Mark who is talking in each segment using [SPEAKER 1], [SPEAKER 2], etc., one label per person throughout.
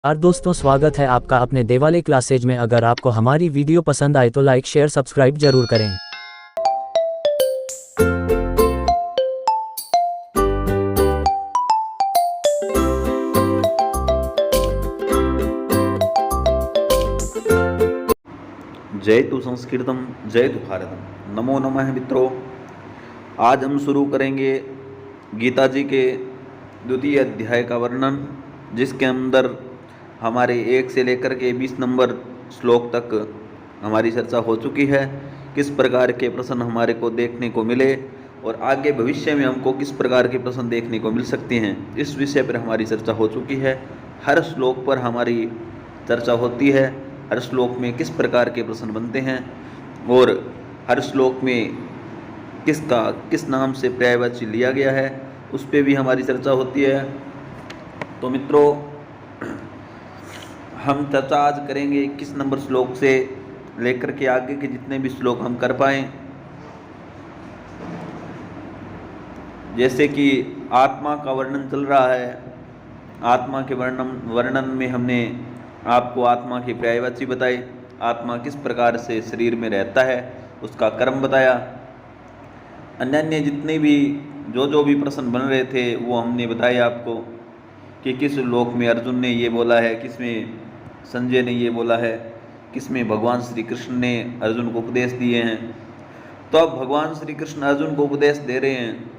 [SPEAKER 1] और दोस्तों, स्वागत है आपका अपने देवालय क्लासेज में। अगर आपको हमारी वीडियो पसंद आए तो लाइक शेयर सब्सक्राइब जरूर करें।
[SPEAKER 2] जयतु संस्कृतम जयतु भारतम। नमो नमः मित्रों, आज हम शुरू करेंगे गीता जी के द्वितीय अध्याय का वर्णन, जिसके अंदर हमारे 1 से लेकर के 20 नंबर श्लोक तक हमारी चर्चा हो चुकी है। किस प्रकार के प्रश्न हमारे को देखने को मिले और आगे भविष्य में हमको किस प्रकार के प्रश्न देखने को मिल सकते हैं, इस विषय पर हमारी चर्चा हो चुकी है। हर श्लोक पर हमारी चर्चा होती है, हर श्लोक में किस प्रकार के प्रश्न बनते हैं और हर श्लोक में किस नाम से पर्यायवाची लिया गया है, उस पर भी हमारी चर्चा होती है। तो मित्रों, हम चर्चा आज करेंगे 21 नंबर श्लोक से लेकर के आगे के जितने भी श्लोक हम कर पाएँ। जैसे कि आत्मा का वर्णन चल रहा है, आत्मा के वर्णन में हमने आपको आत्मा की पर्यायवाची बताई, आत्मा किस प्रकार से शरीर में रहता है उसका कर्म बताया। अन्य जितने भी जो भी प्रश्न बन रहे थे वो हमने बताए आपको कि किस श्लोक में अर्जुन ने ये बोला है, किस में संजय ने ये बोला है, किस में भगवान श्री कृष्ण ने अर्जुन को उपदेश दिए हैं। तो अब भगवान श्री कृष्ण अर्जुन को उपदेश दे रहे हैं,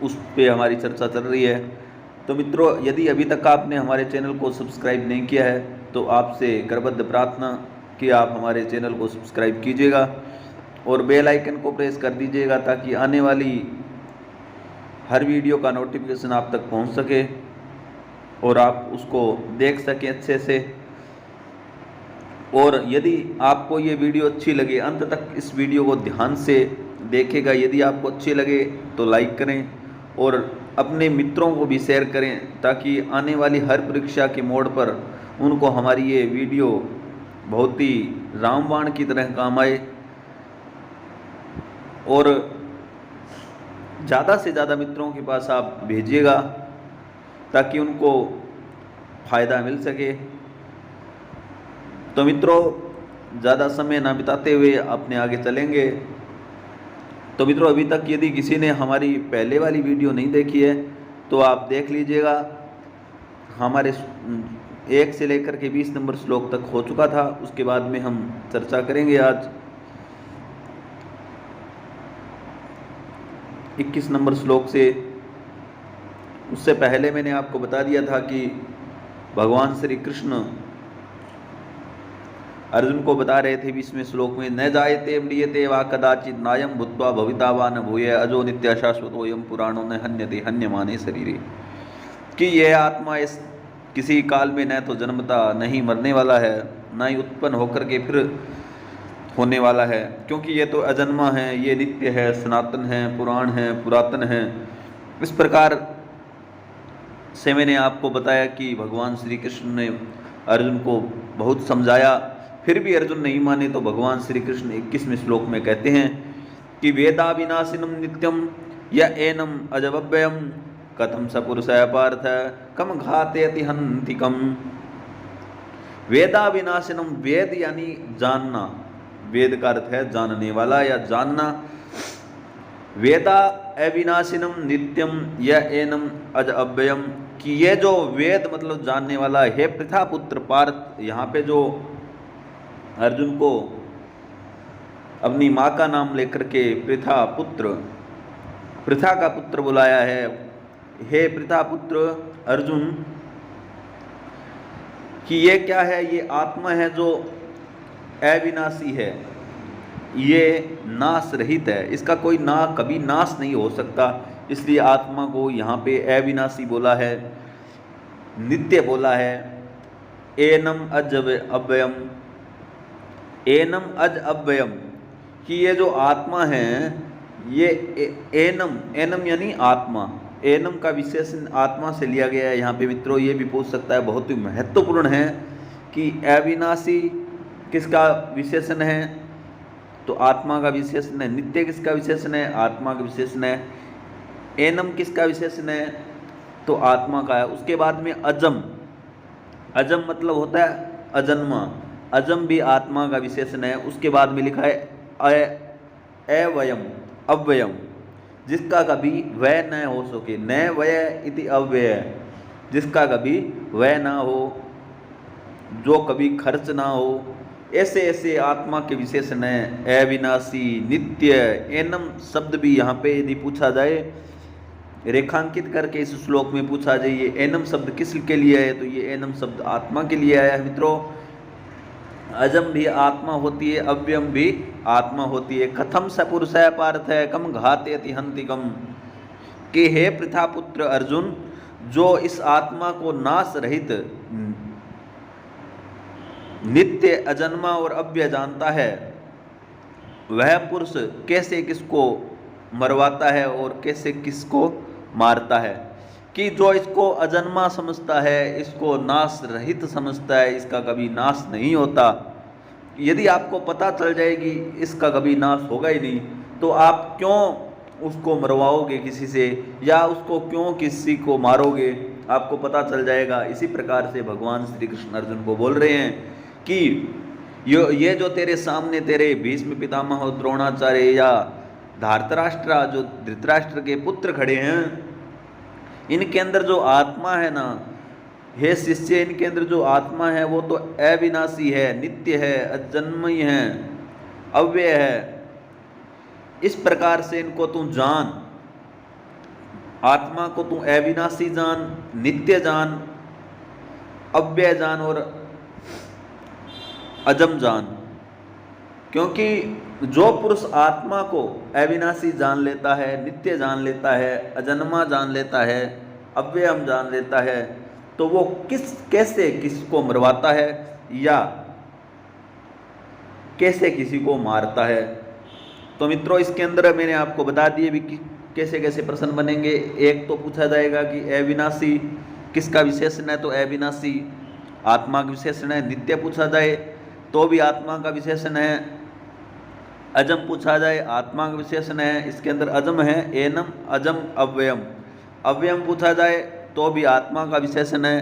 [SPEAKER 2] उस पर हमारी चर्चा चल रही है। तो मित्रों, यदि अभी तक आपने हमारे चैनल को सब्सक्राइब नहीं किया है तो आपसे करबद्ध प्रार्थना कि आप हमारे चैनल को सब्सक्राइब कीजिएगा और बेल आइकन को प्रेस कर दीजिएगा, ताकि आने वाली हर वीडियो का नोटिफिकेशन आप तक पहुंच सके और आप उसको देख सकें अच्छे से। और यदि आपको ये वीडियो अच्छी लगे, अंत तक इस वीडियो को ध्यान से देखेगा। यदि आपको अच्छी लगे तो लाइक करें और अपने मित्रों को भी शेयर करें, ताकि आने वाली हर परीक्षा के मोड़ पर उनको हमारी ये वीडियो बहुत ही रामबाण की तरह काम आए और ज़्यादा से ज़्यादा मित्रों के पास आप भेजिएगा, ताकि उनको फ़ायदा मिल सके। तो मित्रों, ज़्यादा समय ना बिताते हुए अपने आगे चलेंगे। तो मित्रों, अभी तक यदि किसी ने हमारी पहले वाली वीडियो नहीं देखी है तो आप देख लीजिएगा। हमारे 1 से लेकर के 20 नंबर श्लोक तक हो चुका था, उसके बाद में हम चर्चा करेंगे आज 21 नंबर श्लोक से। उससे पहले मैंने आपको बता दिया था कि भगवान श्री कृष्ण अर्जुन को बता रहे थे 20वें श्लोक में, न जायते म्रियते वा कदाचित नायम भूत्वा भविता वा न भूय अजो नित्य शाश्वतोयम पुराणो न हन्यते हन्यमाने शरीरे। कि यह आत्मा इस किसी काल में न तो जन्मता, नहीं मरने वाला है, न ही उत्पन्न होकर के फिर होने वाला है, क्योंकि ये तो अजन्मा है, ये नित्य है, सनातन है, पुराण है, पुरातन है। इस प्रकार से मैंने आपको बताया कि भगवान श्री कृष्ण ने अर्जुन को बहुत समझाया, फिर भी अर्जुन नहीं माने। तो भगवान श्री कृष्ण 21वें श्लोक में कहते हैं कि वेदा विनाशिनम नित्यम या एनम अजव्ययम कथम सपुरुषय पार्थ कम घातेति हन्तिकम। वेदा विनाशिनम, वेद यानी जानना, वेद का अर्थ है जानने वाला या जानना। वेदा अविनाशिनम नित्यम या एनम अज अव्ययम, कि ये जो वेद मतलब जानने वाला है पृथा पुत्र पार्थ। यहाँ पे जो अर्जुन को अपनी माँ का नाम लेकर के पृथा का पुत्र बुलाया है। हे पृथा पुत्र अर्जुन, कि ये क्या है, ये आत्मा है जो अविनाशी है, ये नाश रहित है, इसका कोई कभी नाश नहीं हो सकता। इसलिए आत्मा को यहाँ पे अविनाशी बोला है, नित्य बोला है। एनम अज अव्ययम, एनम अज अव्ययम, कि ये जो आत्मा है ये एनम यानी आत्मा, एनम का विशेषण आत्मा से लिया गया है। यहाँ पे मित्रों ये भी पूछ सकता है, बहुत ही महत्वपूर्ण है कि अविनाशी किसका विशेषण है, तो आत्मा का विशेषण है। नित्य किसका विशेषण है, आत्मा का विशेषण है। एनम किसका विशेषण है, तो आत्मा का है। उसके बाद में अजम, अजम मतलब होता है अजन्मा, अजम भी आत्मा का विशेषण है। उसके बाद में लिखा है अवयम, अव्ययम, जिसका कभी वय न हो सके, न वय इति अव्यय, जिसका कभी वय ना हो, जो कभी खर्च ना हो, ऐसे ऐसे आत्मा के विशेषण है। अविनाशी, नित्य, एनम शब्द भी यहाँ पे यदि पूछा जाए, रेखांकित करके इस श्लोक में पूछा जाए ये एनम शब्द किस के लिए है, तो ये एनम शब्द आत्मा के लिए आया है मित्रों। अजम भी आत्मा होती है, अव्यम भी आत्मा होती है। कथम स पुरुष पार्थ है कम घातेति हन्ति कम, कि हे पृथा पुत्र अर्जुन, जो इस आत्मा को नाश रहित, नित्य, अजन्मा और अव्यय जानता है, वह पुरुष कैसे किसको मरवाता है और कैसे किसको मारता है। कि जो इसको अजन्मा समझता है, इसको नाश रहित समझता है, इसका कभी नाश नहीं होता, यदि आपको पता चल जाएगी इसका कभी नाश होगा ही नहीं, तो आप क्यों उसको मरवाओगे किसी से, या उसको क्यों किसी को मारोगे, आपको पता चल जाएगा। इसी प्रकार से भगवान श्री कृष्ण अर्जुन को बोल रहे हैं कि ये जो तेरे सामने तेरे भीष्म पितामह द्रोणाचार्य या धार्तराष्ट्र, जो धृतराष्ट्र के पुत्र खड़े हैं, इनके अंदर जो आत्मा है ना, हे शिष्य, इनके अंदर जो आत्मा है वो तो अविनाशी है, नित्य है, अजन्मय है, अव्यय है। इस प्रकार से इनको तू जान, आत्मा को तू अविनाशी जान, नित्य जान, अव्यय जान और अजम जान। क्योंकि जो पुरुष आत्मा को अविनाशी जान लेता है, नित्य जान लेता है, अजन्मा जान लेता है, अव्ययम जान लेता है, तो वो कैसे किसको मरवाता है या कैसे किसी को मारता है। तो मित्रों, इसके अंदर मैंने आपको बता दिए भी कि कैसे कैसे प्रश्न बनेंगे। एक तो पूछा जाएगा कि अविनाशी किसका विशेषण है, तो अविनाशी आत्मा का विशेषण है। नित्य पूछा जाए तो भी आत्मा का विशेषण है। अजम पूछा जाए, आत्मा का विशेषण है, इसके अंदर अजम है, एनम, अजम, अव्ययम। अव्ययम पूछा जाए तो भी आत्मा का विशेषण है।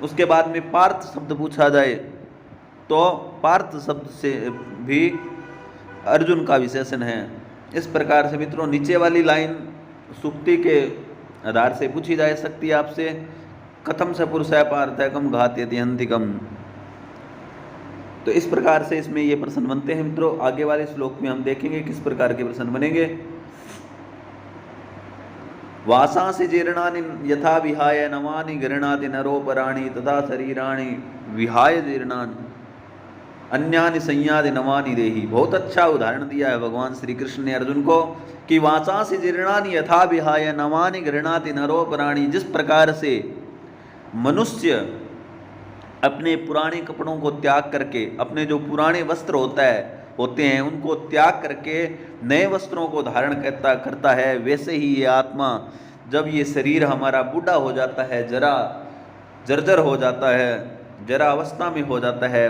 [SPEAKER 2] उसके बाद में पार्थ शब्द पूछा जाए तो पार्थ शब्द से भी अर्जुन का विशेषण है। इस प्रकार से मित्रों, नीचे वाली लाइन सुक्ति के आधार से पूछी जा सकती है आपसे, कथम स पुरुषः पार्थ कम घातयति हन्ति कम। तो इस प्रकार से इसमें ये प्रश्न बनते हैं मित्रों। आगे वाले श्लोक में हम देखेंगे किस प्रकार के प्रश्न बनेंगे। वासांसि जीर्णानि यथा विहाय नवानि गृह्णाति नरोपराणि तथा शरीराणि विहाय जीर्णानि अन्यानि संयाति नवानि देहि। बहुत अच्छा उदाहरण दिया है भगवान श्री कृष्ण ने अर्जुन को कि वासांसि जीर्णानि यथा विहाय नवानि गृह्णाति नरोपराणि, जिस प्रकार से मनुष्य अपने पुराने कपड़ों को त्याग करके, अपने जो पुराने वस्त्र होते हैं उनको त्याग करके नए वस्त्रों को धारण करता है, वैसे ही ये आत्मा जब ये शरीर हमारा बूढ़ा हो जाता है, जरा जर्जर हो जाता है, जरा अवस्था में हो जाता है,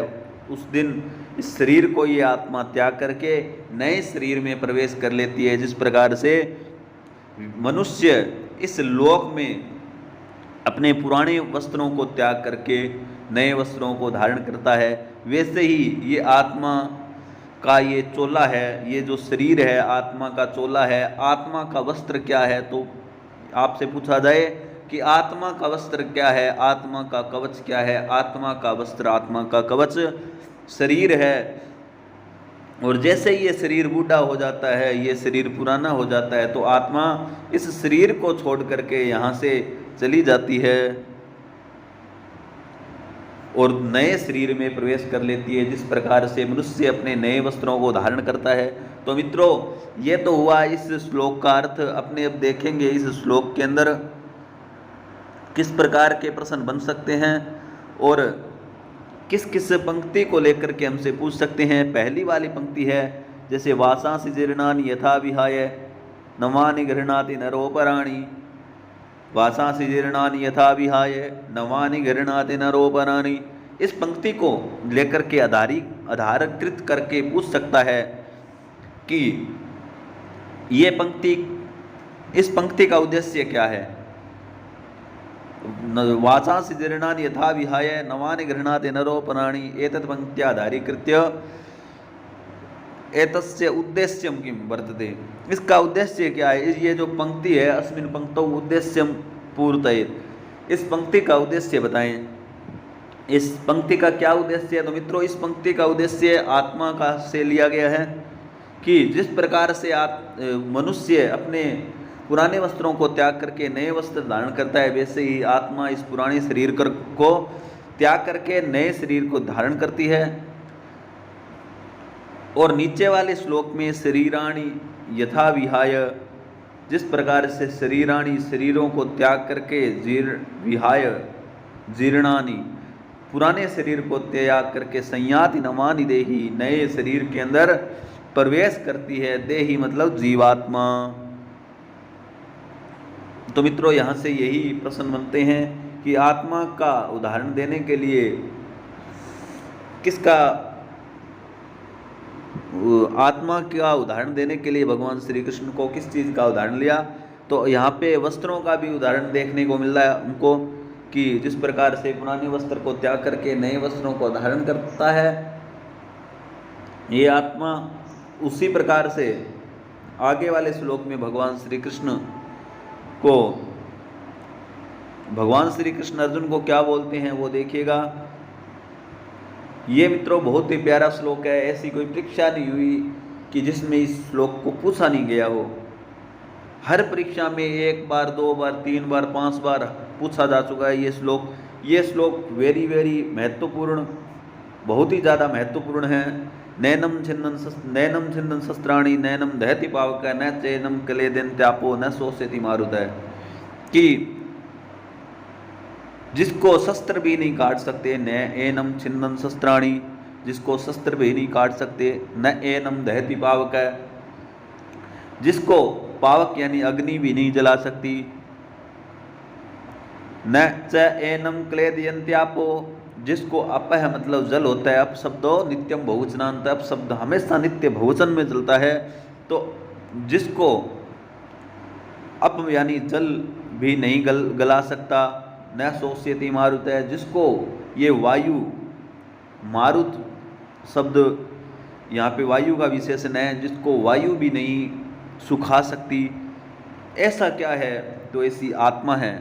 [SPEAKER 2] उस दिन इस शरीर को ये आत्मा त्याग करके नए शरीर में प्रवेश कर लेती है। जिस प्रकार से मनुष्य इस लोक में अपने पुराने वस्त्रों को त्याग करके नए वस्त्रों को धारण करता है, वैसे ही ये आत्मा का ये चोला है, ये जो शरीर है आत्मा का चोला है। आत्मा का वस्त्र क्या है, तो आपसे पूछा जाए कि आत्मा का वस्त्र क्या है, आत्मा का कवच क्या है। आत्मा का वस्त्र, आत्मा का कवच शरीर है। और जैसे ही ये शरीर बूढ़ा हो जाता है, ये शरीर पुराना हो जाता है, तो आत्मा इस शरीर को छोड़ करके यहाँ से चली जाती है और नए शरीर में प्रवेश कर लेती है। जिस प्रकार से मनुष्य अपने नए वस्त्रों को धारण करता है। तो मित्रों, ये तो हुआ इस श्लोक का अर्थ। अपने अब देखेंगे इस श्लोक के अंदर किस प्रकार के प्रश्न बन सकते हैं और किस किस पंक्ति को लेकर के हमसे पूछ सकते हैं। पहली वाली पंक्ति है जैसे वासांसि जीर्णानि यथा विहाय नवानि गृह्णाति नरोपराणि, वासांसि जीर्णानि यथा विहाय नवानि गृह्णाति नरोपराणि। इस पंक्ति को लेकर के आधारकृत करके पूछ सकता है कि ये पंक्ति, इस पंक्ति का उद्देश्य क्या है। वाचांसि जीर्णानि यथा विहाय नवानि गृह्णाति नरोपराणि एतत् पंक्त्याधारीकृत्य एतस्य उद्देश्यं किं वर्तते। इसका उद्देश्य क्या है। ये जो पंक्ति है अस्मिन् पंक्तौ उद्देश्यं पूर्तयेत्। इस पंक्ति का उद्देश्य बताएं। इस पंक्ति का क्या उद्देश्य है। तो मित्रों इस पंक्ति का उद्देश्य आत्मा का से लिया गया है कि जिस प्रकार से मनुष्य अपने पुराने वस्त्रों को त्याग करके नए वस्त्र धारण करता है, वैसे ही आत्मा इस पुराने शरीर को त्याग करके नए शरीर को धारण करती है। और नीचे वाले श्लोक में शरीराणि यथा विहाय, जिस प्रकार से शरीराणि शरीरों को त्याग करके विहाय जीर्णानि पुराने शरीर को त्याग करके संयाति नवानि देही नए शरीर के अंदर प्रवेश करती है। देही मतलब जीवात्मा। तो मित्रों यहाँ से यही प्रश्न बनते हैं कि आत्मा का उदाहरण देने के लिए आत्मा का उदाहरण देने के लिए भगवान श्री कृष्ण को किस चीज़ का उदाहरण लिया। तो यहाँ पे वस्त्रों का भी उदाहरण देखने को मिल रहा है उनको कि जिस प्रकार से पुराने वस्त्र को त्याग करके नए वस्त्रों को धारण करता है, ये आत्मा उसी प्रकार से आगे वाले श्लोक में भगवान श्री कृष्ण अर्जुन को क्या बोलते हैं वो देखिएगा। ये मित्रों बहुत ही प्यारा श्लोक है। ऐसी कोई परीक्षा नहीं हुई कि जिसमें इस श्लोक को पूछा नहीं गया हो। हर परीक्षा में 1 बार 2 बार 3 बार 5 बार पूछा जा चुका है ये श्लोक वेरी वेरी महत्वपूर्ण, बहुत ही ज़्यादा महत्वपूर्ण है। नैनम छिन्नन शस्त्राणि नैनम दहति पावक न चैनम क्लेदन्त्यापो न शोष्यति मारुतः, कि जिसको शस्त्र भी नहीं काट सकते, न एनम छिन्नन शस्त्राणि, जिसको शस्त्र भी नहीं काट सकते, न एनम दहति पावक, जिसको पावक यानी अग्नि भी नहीं जला सकती, न च एनम क्लेदयन्त्यापो, जिसको अपह मतलब जल होता है, अप शब्दो नित्यम बहुवचनांत, अप शब्द हमेशा नित्य बहुवचन में चलता है। तो जिसको अप यानी जल भी नहीं गला सकता, न शोष्यति मारुत है, जिसको ये वायु मारुत शब्द यहाँ पे वायु का विशेषण है, जिसको वायु भी नहीं सुखा सकती। ऐसा क्या है। तो ऐसी आत्मा है।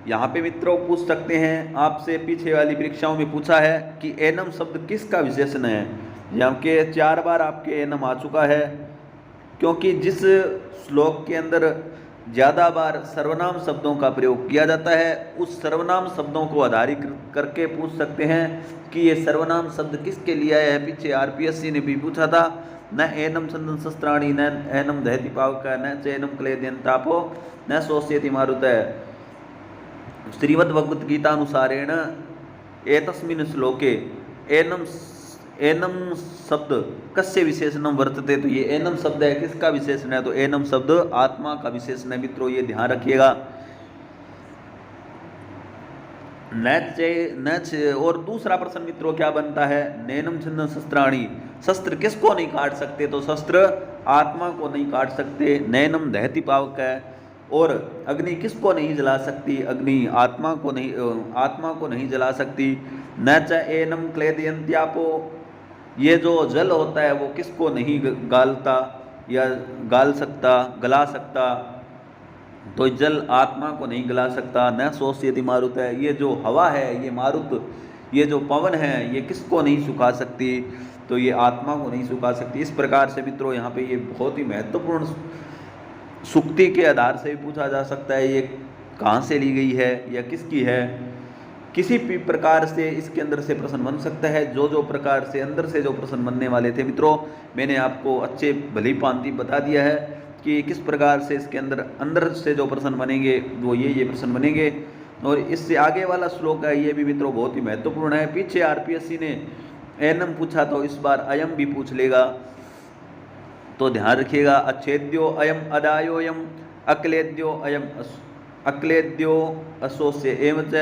[SPEAKER 2] यहाँ पे मित्रों पूछ सकते हैं आपसे, पीछे वाली परीक्षाओं में पूछा है कि एनम शब्द किसका विशेषण है। यहाँ के 4 बार आपके एनम आ चुका है, क्योंकि जिस श्लोक के अंदर ज़्यादा बार सर्वनाम शब्दों का प्रयोग किया जाता है, उस सर्वनाम शब्दों को आधारित करके पूछ सकते हैं कि ये सर्वनाम शब्द किसके लिए आया है। पीछे आरपीएससी ने भी पूछा था, न एनम छन्दन शस्त्राणि न एनम दहति पावक न चैनम क्लेदयन्तापो न शोष्यति मारुतः। श्रीमद् भगवत गीता अनुसारेण एतस्मिन् श्लोके एनम शब्द कस्य विशेषणं वर्तते। तो ये एनम शब्द है किसका विशेषण है। तो एनम शब्द आत्मा का विशेषण है। मित्रों ये ध्यान रखिएगा। और दूसरा प्रश्न मित्रों क्या बनता है, नैनम छिन्न शस्त्राणि, शस्त्र किसको नहीं काट सकते। तो शस्त्र आत्मा को नहीं काट सकते। नैनम दहति पावक है, और अग्नि किसको नहीं जला सकती, अग्नि आत्मा को नहीं जला सकती। न च एनम क्लेदयन्त्यापो, ये जो जल होता है वो किसको नहीं गालता या गला सकता। तो जल आत्मा को नहीं गला सकता। न शोष्यति मारुत है, ये जो हवा है, ये मारुत, ये जो पवन है, ये किसको नहीं सुखा सकती। तो ये आत्मा को नहीं सुखा सकती। इस प्रकार से मित्रों यहाँ पे ये बहुत ही महत्वपूर्ण सुक्ति के आधार से भी पूछा जा सकता है, ये कहाँ से ली गई है या किसकी है। किसी भी प्रकार से इसके अंदर से प्रश्न बन सकता है। जो प्रकार से अंदर से जो प्रश्न बनने वाले थे मित्रों, मैंने आपको अच्छे भली भांति बता दिया है कि किस प्रकार से इसके अंदर से जो प्रश्न बनेंगे वो ये प्रश्न बनेंगे। और इससे आगे वाला श्लोक है, ये भी मित्रों बहुत ही महत्वपूर्ण है। पीछे आरपीएससी ने एनम पूछा, तो इस बार अयम भी पूछ लेगा, तो ध्यान रखिएगा। अच्छेद्यो अयम अदायोयम अक्लेद्यो अशोष्य एवं च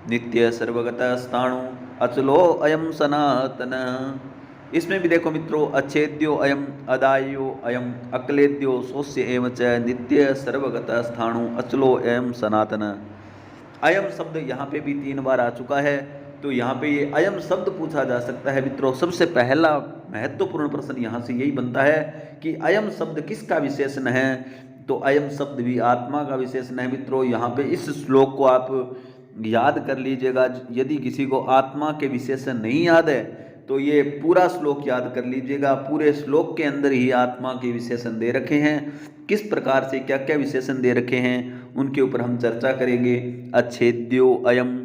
[SPEAKER 2] नित्य सर्वगतः स्थाणु अचलो अयम सनातन। इसमें भी देखो मित्रों, अच्छेद्यो अयम अदायो अयम अक्लेद्यो शोष्य एवं च नित्य सर्वगतः स्थाणु अचलो अयम सनातन। अयम शब्द यहाँ पे भी 3 बार आ चुका है, तो यहाँ पे ये अयम शब्द पूछा जा सकता है मित्रों। सबसे पहला महत्वपूर्ण प्रश्न यहाँ से यही बनता है कि अयम शब्द किसका विशेषण है, तो अयम शब्द भी आत्मा का विशेषण है मित्रों। यहाँ पे इस श्लोक को आप याद कर लीजिएगा। यदि किसी को आत्मा के विशेषण नहीं याद है तो ये पूरा श्लोक याद कर लीजिएगा। पूरे श्लोक के अंदर ही आत्मा के विशेषण दे रखे हैं, किस प्रकार से क्या क्या विशेषण दे रखे हैं उनके ऊपर हम चर्चा करेंगे। अच्छेद्यो अयम,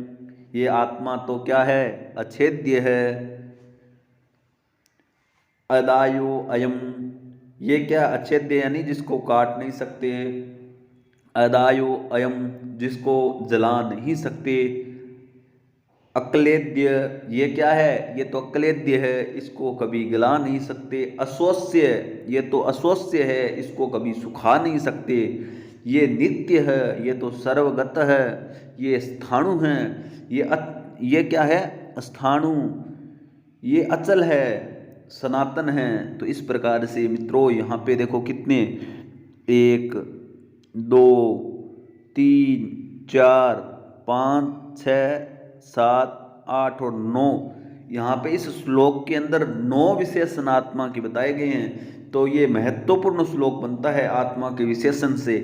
[SPEAKER 2] ये आत्मा तो क्या है, अच्छेद्य है। अदायो अयम, ये क्या अच्छेद्य यानी जिसको काट नहीं सकते। अदायो अयम, जिसको जला नहीं सकते। अक्लेद्य, ये क्या है, ये तो अक्लेद्य है, इसको कभी गला नहीं सकते। अस्वस्य, ये तो अस्वस्य है, इसको कभी सुखा नहीं सकते। ये नित्य है, ये तो सर्वगत है। ये स्थाणु है, ये क्या है, स्थाणु, ये अचल है, सनातन है। तो इस प्रकार से मित्रों यहाँ पे देखो कितने, 1 2 3 4 5 6 7 8 और 9, यहाँ पे इस श्लोक के अंदर 9 विशेषण आत्मा के बताए गए हैं। तो ये महत्वपूर्ण श्लोक बनता है आत्मा के विशेषण से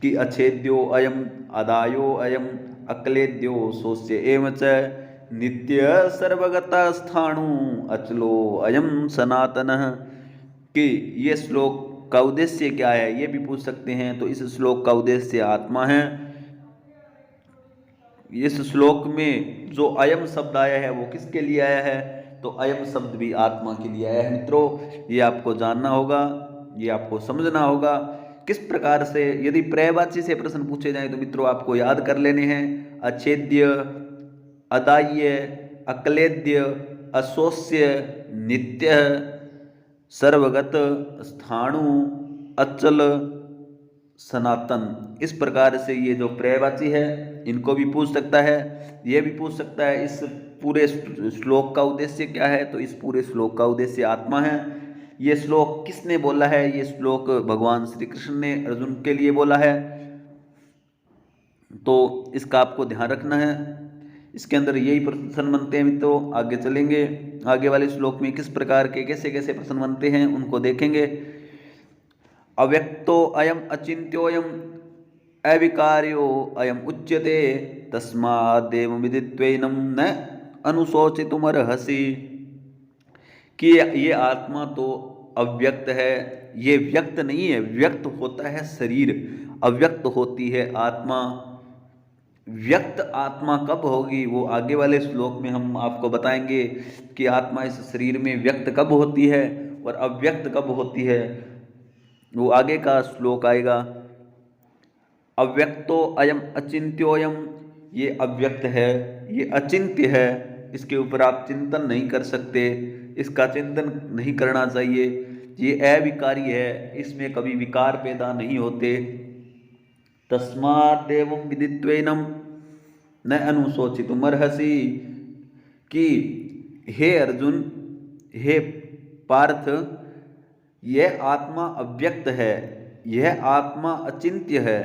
[SPEAKER 2] कि अच्छेद्यो अयम, अदायो अयम, अक्लेद्यो सोस्य एवं च, नित्य सर्वगत स्थाणु, अचलो अयम सनातन। कि ये श्लोक का उद्देश्य क्या है ये भी पूछ सकते हैं। तो इस श्लोक का उद्देश्य आत्मा है। इस श्लोक में जो अयम शब्द आया है वो किसके लिए आया है, तो अयम शब्द भी आत्मा के लिए आया है मित्रों। ये आपको जानना होगा, ये आपको समझना होगा। किस प्रकार से यदि पर्यायवाची से प्रश्न पूछे जाएं तो मित्रों आपको याद कर लेने हैं। अच्छेद्य, अदाह्य, अक्लेद्य, अस्वस्य, नित्य, सर्वगत, स्थाणु, अचल, सनातन। इस प्रकार से ये जो पर्यायवाची है इनको भी पूछ सकता है। ये भी पूछ सकता है इस पूरे श्लोक का उद्देश्य क्या है, तो इस पूरे श्लोक का उद्देश्य आत्मा है। ये श्लोक किसने बोला है, ये श्लोक भगवान श्री कृष्ण ने अर्जुन के लिए बोला है। तो इसका आपको ध्यान रखना है। इसके अंदर यही प्रश्न बनते हैं मित्रों। आगे चलेंगे, आगे वाले श्लोक में किस प्रकार के कैसे कैसे प्रश्न बनते हैं उनको देखेंगे। अव्यक्तो अयम अचिंत्योयम अविकार्यो अयम उच्यते तस्मादेव विदित्वैनं न अनुशोचितुमर्हसि। कि ये आत्मा तो अव्यक्त है, ये व्यक्त नहीं है। व्यक्त होता है शरीर, अव्यक्त होती है आत्मा। व्यक्त आत्मा कब होगी वो आगे वाले श्लोक में हम आपको बताएंगे कि आत्मा इस शरीर में व्यक्त कब होती है और अव्यक्त कब होती है, वो आगे का श्लोक आएगा। अव्यक्तो अयम अचिंत्योयम, ये अव्यक्त है, ये अचिंत्य है, इसके ऊपर आप चिंतन नहीं कर सकते, इसका चिंतन नहीं करना चाहिए। ये अविकारी है, इसमें कभी विकार पैदा नहीं होते। तस्मादेवं विदित्वैनं न अनुशोचितुमर्हसि। कि हे अर्जुन, हे पार्थ, यह आत्मा अव्यक्त है, यह आत्मा अचिंत्य है,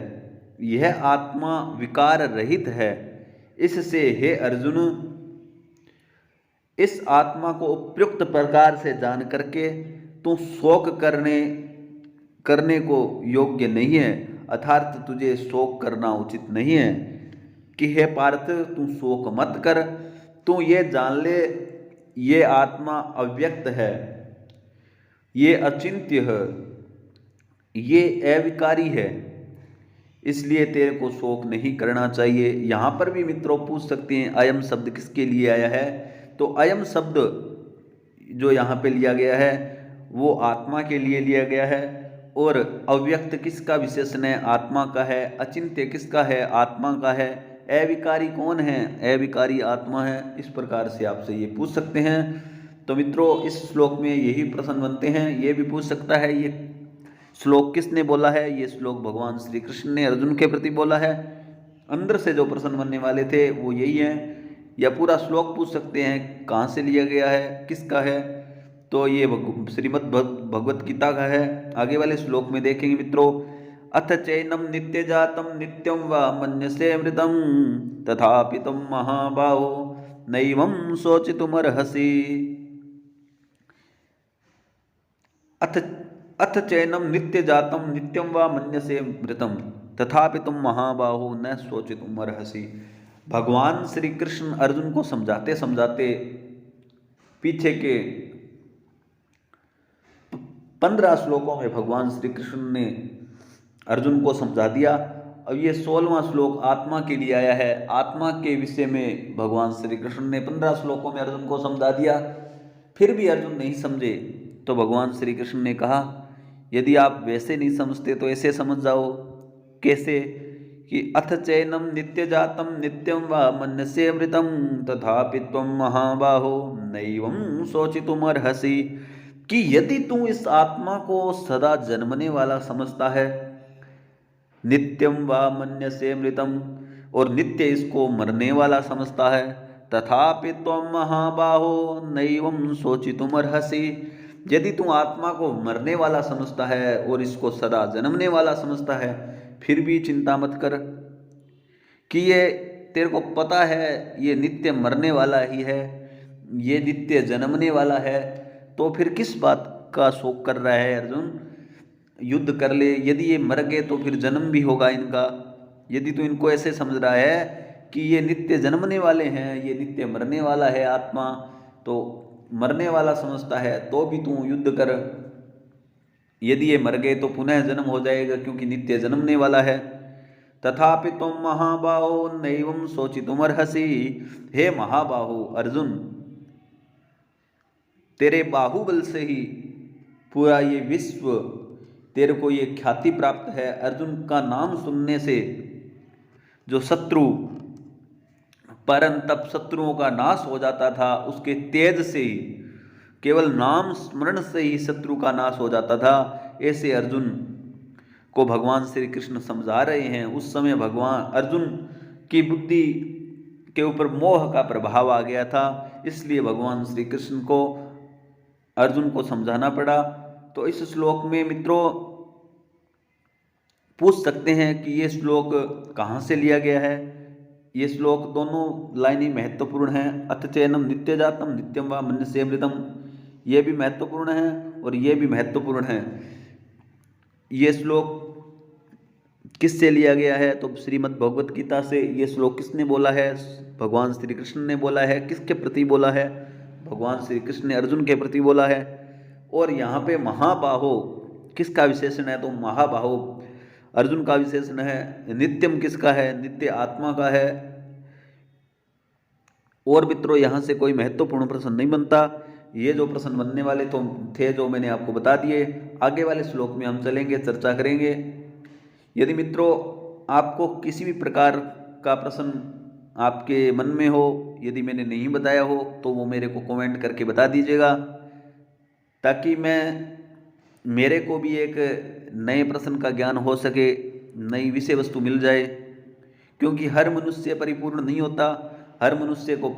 [SPEAKER 2] यह आत्मा विकार रहित है। इससे हे अर्जुन, इस आत्मा को उपयुक्त प्रकार से जान करके तू शोक करने को योग्य नहीं है, अर्थात तुझे शोक करना उचित नहीं है। कि हे पार्थ, तू शोक मत कर, तू ये जान ले ये आत्मा अव्यक्त है, ये अचिंत्य है, ये अविकारी है, इसलिए तेरे को शोक नहीं करना चाहिए। यहाँ पर भी मित्रों पूछ सकते हैं अयम शब्द किसके लिए आया है, तो अयम शब्द जो यहाँ पे लिया गया है वो आत्मा के लिए लिया गया है। और अव्यक्त किसका विशेषण है, आत्मा का है। अचिंत्य किसका है, आत्मा का है। अविकारी कौन है, अविकारी आत्मा है। इस प्रकार से आपसे ये पूछ सकते हैं। तो मित्रों इस श्लोक में यही प्रश्न बनते हैं। ये भी पूछ सकता है ये श्लोक किसने बोला है, ये श्लोक भगवान श्री कृष्ण ने अर्जुन के प्रति बोला है। अंदर से जो प्रश्न बनने वाले थे वो यही है। या पूरा श्लोक पूछ सकते हैं कहाँ से लिया गया है, किसका है, तो ये श्रीमद् भगवत गीता का है। आगे वाले श्लोक में देखेंगे मित्रों, अथ चैनम नित्य जातम नित्यं वा मन्यसे मृतम तथापि तुम महाबाहो नैवं शोचितुमर्हसि। अथ अथ चैनम नित्य जातम नित्यं वा मन्यसे मृतम तथापि तुम महाबाहो न शोचितुमर्हसि। भगवान श्री कृष्ण अर्जुन को समझाते समझाते पीछे के 15 श्लोकों में भगवान श्री कृष्ण ने अर्जुन को समझा दिया। अब ये 16वां श्लोक आत्मा के लिए आया है। आत्मा के विषय में भगवान श्री कृष्ण ने 15 श्लोकों में अर्जुन को समझा दिया। फिर भी अर्जुन नहीं समझे तो भगवान श्री कृष्ण ने कहा, यदि आप वैसे नहीं समझते तो ऐसे समझ जाओ। कैसे? कि अथ चैनम नित्य जातम नित्यं वा मन्यसे अमृतम तथापि त्वं महाबाहो नैवं शोचितुमर्हसि। कि यदि तू इस आत्मा को सदा जन्मने वाला समझता है, नित्यं वा मन्यसे अमृतम, और नित्य इसको मरने वाला समझता है, तथापि त्वं महाबाहो नैवं शोचितुमर्हसि। यदि तू आत्मा को मरने वाला समझता है और इसको सदा जन्मने वाला समझता है, फिर भी चिंता मत कर कि ये तेरे को पता है ये नित्य मरने वाला ही है, ये नित्य जन्मने वाला है, तो फिर किस बात का शोक कर रहा है अर्जुन? युद्ध कर ले। यदि ये मर गए तो फिर जन्म भी होगा इनका। यदि तू इनको ऐसे समझ रहा है कि ये नित्य जन्मने वाले हैं, ये नित्य मरने वाला है आत्मा, तो मरने वाला समझता है तो भी तू युद्ध कर। यदि ये मर गए तो पुनः जन्म हो जाएगा क्योंकि नित्य जन्मने वाला है। तथापि तुम महाबाहो नैवं शोचितुमर्हसि। हे महाबाहो अर्जुन, तेरे बाहुबल से ही पूरा ये विश्व, तेरे को ये ख्याति प्राप्त है। अर्जुन का नाम सुनने से जो शत्रु परंतप शत्रुओं का नाश हो जाता था, उसके तेज से ही, केवल नाम स्मरण से ही शत्रु का नाश हो जाता था। ऐसे अर्जुन को भगवान श्री कृष्ण समझा रहे हैं। उस समय भगवान अर्जुन की बुद्धि के ऊपर मोह का प्रभाव आ गया था, इसलिए भगवान श्री कृष्ण को अर्जुन को समझाना पड़ा। तो इस श्लोक में मित्रों पूछ सकते हैं कि ये श्लोक कहाँ से लिया गया है। ये श्लोक दोनों लाइनें महत्वपूर्ण हैं। अथ चैनम नित्य जातम नित्यं वा मन्यसे अमृतम, ये भी महत्वपूर्ण है और ये भी महत्वपूर्ण है। ये श्लोक किससे लिया गया है? तो श्रीमद् भगवत गीता से। ये श्लोक किसने बोला है? भगवान श्री कृष्ण ने बोला है। किसके प्रति बोला है? भगवान श्री कृष्ण ने अर्जुन के प्रति बोला है। और यहाँ पे महाबाहो किसका विशेषण है? तो महाबाहो अर्जुन का विशेषण है। नित्यम किसका है? नित्य आत्मा का है। और मित्रों यहाँ से कोई महत्वपूर्ण प्रश्न नहीं बनता। ये जो प्रश्न बनने वाले तो थे जो मैंने आपको बता दिए। आगे वाले श्लोक में हम चलेंगे, चर्चा करेंगे। यदि मित्रों आपको किसी भी प्रकार का प्रश्न आपके मन में हो, यदि मैंने नहीं बताया हो तो वो मेरे को कमेंट करके बता दीजिएगा, ताकि मेरे को भी एक नए प्रश्न का ज्ञान हो सके, नई विषय वस्तु मिल जाए। क्योंकि हर मनुष्य परिपूर्ण नहीं होता, हर मनुष्य को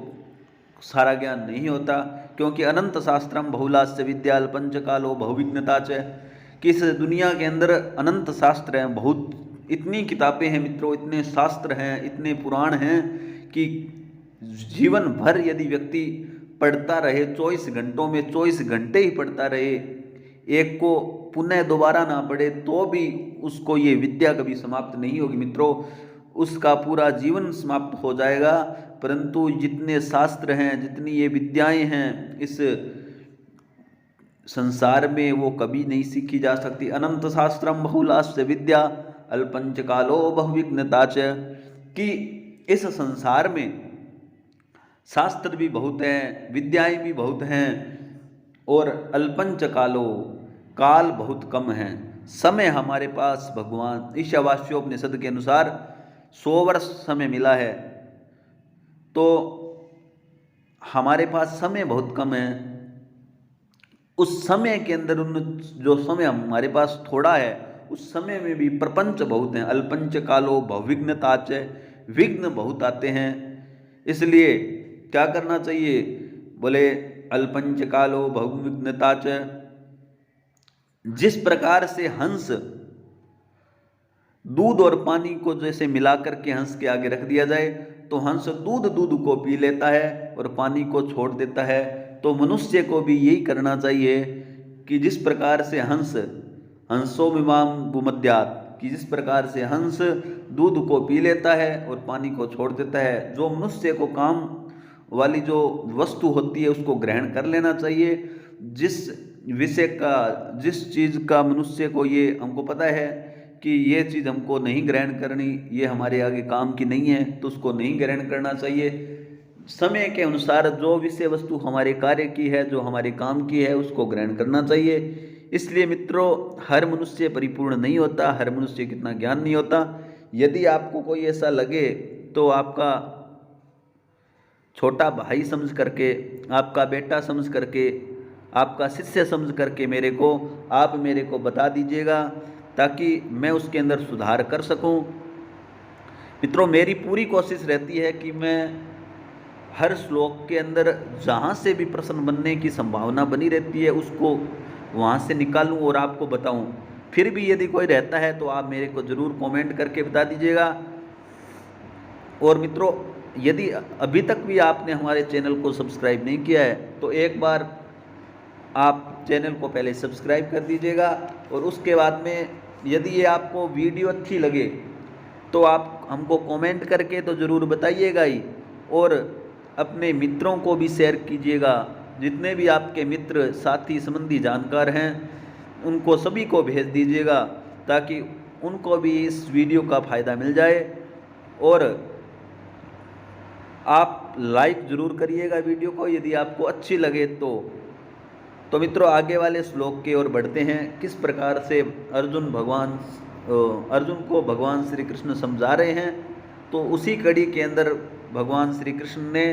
[SPEAKER 2] सारा ज्ञान नहीं होता। क्योंकि अनंत शास्त्रम बहुलास्य विद्या अल्पंचकालो बहुविघ्नता च, कि इस दुनिया के अंदर अनंत शास्त्र हैं, बहुत इतनी किताबें हैं मित्रों, इतने शास्त्र हैं, इतने पुराण हैं कि जीवन भर यदि व्यक्ति पढ़ता रहे, 24 घंटों में 24 घंटे ही पढ़ता रहे, एक को पुनः दोबारा ना पढ़े, तो भी उसको ये विद्या कभी समाप्त नहीं होगी मित्रों। उसका पूरा जीवन समाप्त हो जाएगा। परंतु जितने शास्त्र हैं, जितनी ये विद्याएं हैं इस संसार में, वो कभी नहीं सीखी जा सकती। अनंत शास्त्रम बहुलास्य विद्या अल्पंचकालो बहुविघ्नता च, कि इस संसार में शास्त्र भी बहुत हैं, विद्याएं भी बहुत हैं, और अल्पंचकालो काल बहुत कम है। समय हमारे पास भगवान ईशावास्योपनिषद के अनुसार 100 वर्ष समय मिला है, तो हमारे पास समय बहुत कम है। उस समय के अंदर जो समय हमारे पास थोड़ा है, उस समय में भी प्रपंच बहुत हैं। अल्पंच कालो बहुविघ्नता च, विघ्न बहुत आते हैं। इसलिए क्या करना चाहिए? बोले अल्पंच कालो बहुविघ्नता च। जिस प्रकार से हंस दूध और पानी को जैसे मिला करके हंस के आगे रख दिया जाए तो हंस दूध को पी लेता है और पानी को छोड़ देता है। तो मनुष्य को भी यही करना चाहिए कि जिस प्रकार से हंसो मिमाम भूमध्यात्, कि जिस प्रकार से हंस दूध को पी लेता है और पानी को छोड़ देता है, जो मनुष्य को काम वाली जो वस्तु होती है उसको ग्रहण कर लेना चाहिए। जिस विषय का, जिस चीज़ का मनुष्य को ये हमको पता है कि ये चीज़ हमको नहीं ग्रहण करनी, ये हमारे आगे काम की नहीं है, तो उसको नहीं ग्रहण करना चाहिए। समय के अनुसार जो विषय वस्तु हमारे कार्य की है, जो हमारे काम की है, उसको ग्रहण करना चाहिए। इसलिए मित्रों, हर मनुष्य परिपूर्ण नहीं होता, हर मनुष्य कितना ज्ञान नहीं होता। यदि आपको कोई ऐसा लगे तो आपका छोटा भाई समझ करके, आपका बेटा समझ करके, आपका शिष्य समझ करके आप मेरे को बता दीजिएगा, ताकि मैं उसके अंदर सुधार कर सकूं। मित्रों, मेरी पूरी कोशिश रहती है कि मैं हर श्लोक के अंदर जहाँ से भी प्रश्न बनने की संभावना बनी रहती है उसको वहाँ से निकालूं और आपको बताऊं। फिर भी यदि कोई रहता है तो आप मेरे को ज़रूर कमेंट करके बता दीजिएगा। और मित्रों, यदि अभी तक भी आपने हमारे चैनल को सब्सक्राइब नहीं किया है तो एक बार आप चैनल को पहले सब्सक्राइब कर दीजिएगा, और उसके बाद में यदि ये आपको वीडियो अच्छी लगे तो आप हमको कमेंट करके तो ज़रूर बताइएगा ही, और अपने मित्रों को भी शेयर कीजिएगा। जितने भी आपके मित्र, साथी, संबंधी, जानकार हैं उनको सभी को भेज दीजिएगा, ताकि उनको भी इस वीडियो का फ़ायदा मिल जाए। और आप लाइक ज़रूर करिएगा वीडियो को यदि आपको अच्छी लगे तो मित्रों, आगे वाले श्लोक की ओर बढ़ते हैं। किस प्रकार से अर्जुन को भगवान श्री कृष्ण समझा रहे हैं, तो उसी कड़ी के अंदर भगवान श्री कृष्ण ने,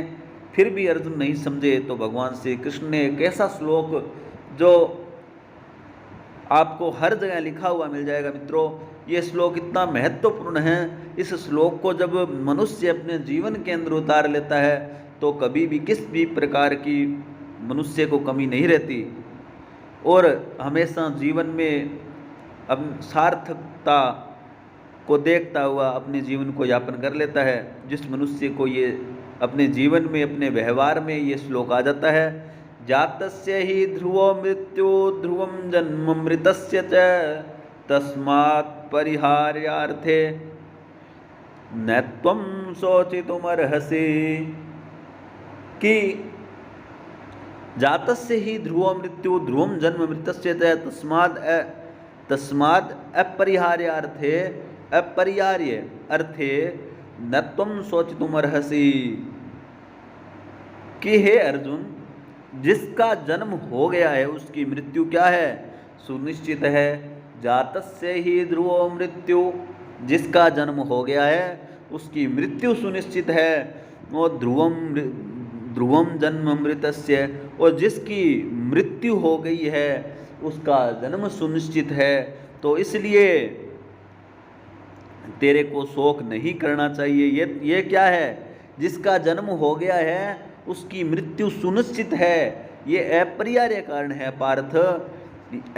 [SPEAKER 2] फिर भी अर्जुन नहीं समझे तो भगवान श्री कृष्ण ने एक ऐसा श्लोक जो आपको हर जगह लिखा हुआ मिल जाएगा। मित्रों, ये श्लोक इतना महत्वपूर्ण है, इस श्लोक को जब मनुष्य अपने जीवन के अंदर उतार लेता है तो कभी भी किस भी प्रकार की मनुष्य को कमी नहीं रहती, और हमेशा जीवन में अब सार्थकता को देखता हुआ अपने जीवन को यापन कर लेता है। जिस मनुष्य को ये अपने जीवन में, अपने व्यवहार में ये श्लोक आ जाता है, जातस्य ही ध्रुवो मृत्यु ध्रुवम जन्म मृतस्य च तस्मात् परिहार्यार्थे न त्वं शोचितुमर्हसि, कि जातस्य ही ध्रुवो मृत्यु ध्रुवम जन्म मृतस्य च तस्माद् अपरिहार्यार्थे अपरिहार्य अर्थे न त्वं शोचितुमर्हसि, कि हे अर्जुन, जिसका जन्म हो गया है उसकी मृत्यु क्या है, सुनिश्चित है। जातस्य ही ध्रुवो मृत्यु, जिसका जन्म हो गया है उसकी मृत्यु सुनिश्चित है। और ध्रुवम जन्म मृतस्य, और जिसकी मृत्यु हो गई है उसका जन्म सुनिश्चित है। तो इसलिए तेरे को शोक नहीं करना चाहिए। ये क्या है, जिसका जन्म हो गया है उसकी मृत्यु सुनिश्चित है। ये अपरिहार्य कारण है पार्थ।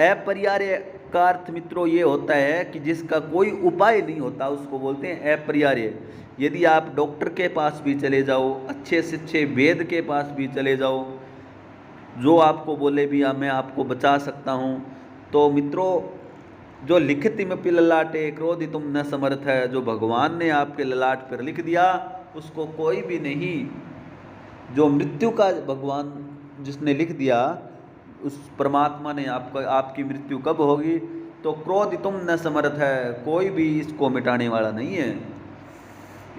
[SPEAKER 2] अपरिहार्य का अर्थ मित्रों ये होता है कि जिसका कोई उपाय नहीं होता, उसको बोलते हैं अपरिहार्य। यदि आप डॉक्टर के पास भी चले जाओ, अच्छे से अच्छे वेद के पास भी चले जाओ, जो आपको बोले भी मैं आपको बचा सकता हूँ, तो मित्रों जो लिखितिमपि ललाटे क्रोधितुम न समर्थ है, जो भगवान ने आपके ललाट पर लिख दिया उसको कोई भी नहीं, जो मृत्यु का भगवान जिसने लिख दिया उस परमात्मा ने आपकी मृत्यु कब होगी, तो क्रोधितुम न समर्थ है, कोई भी इसको मिटाने वाला नहीं है।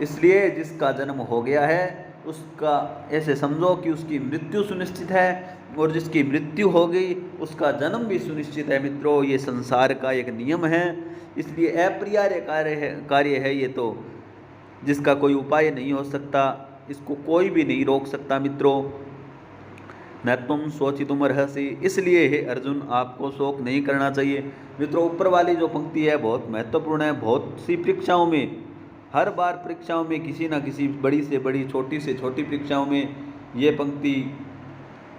[SPEAKER 2] इसलिए जिसका जन्म हो गया है उसका ऐसे समझो कि उसकी मृत्यु सुनिश्चित है, और जिसकी मृत्यु हो गई उसका जन्म भी सुनिश्चित है। मित्रों, ये संसार का एक नियम है, इसलिए अपरिहार्य कार्य है ये, तो जिसका कोई उपाय नहीं हो सकता, इसको कोई भी नहीं रोक सकता। मित्रों, न तुम शोचितुमर्हसि, इसलिए हे अर्जुन आपको शोक नहीं करना चाहिए। मित्रों, ऊपर वाली जो पंक्ति है बहुत महत्वपूर्ण है। बहुत सी परीक्षाओं में, हर बार परीक्षाओं में किसी न किसी बड़ी से बड़ी, छोटी से छोटी परीक्षाओं में ये पंक्ति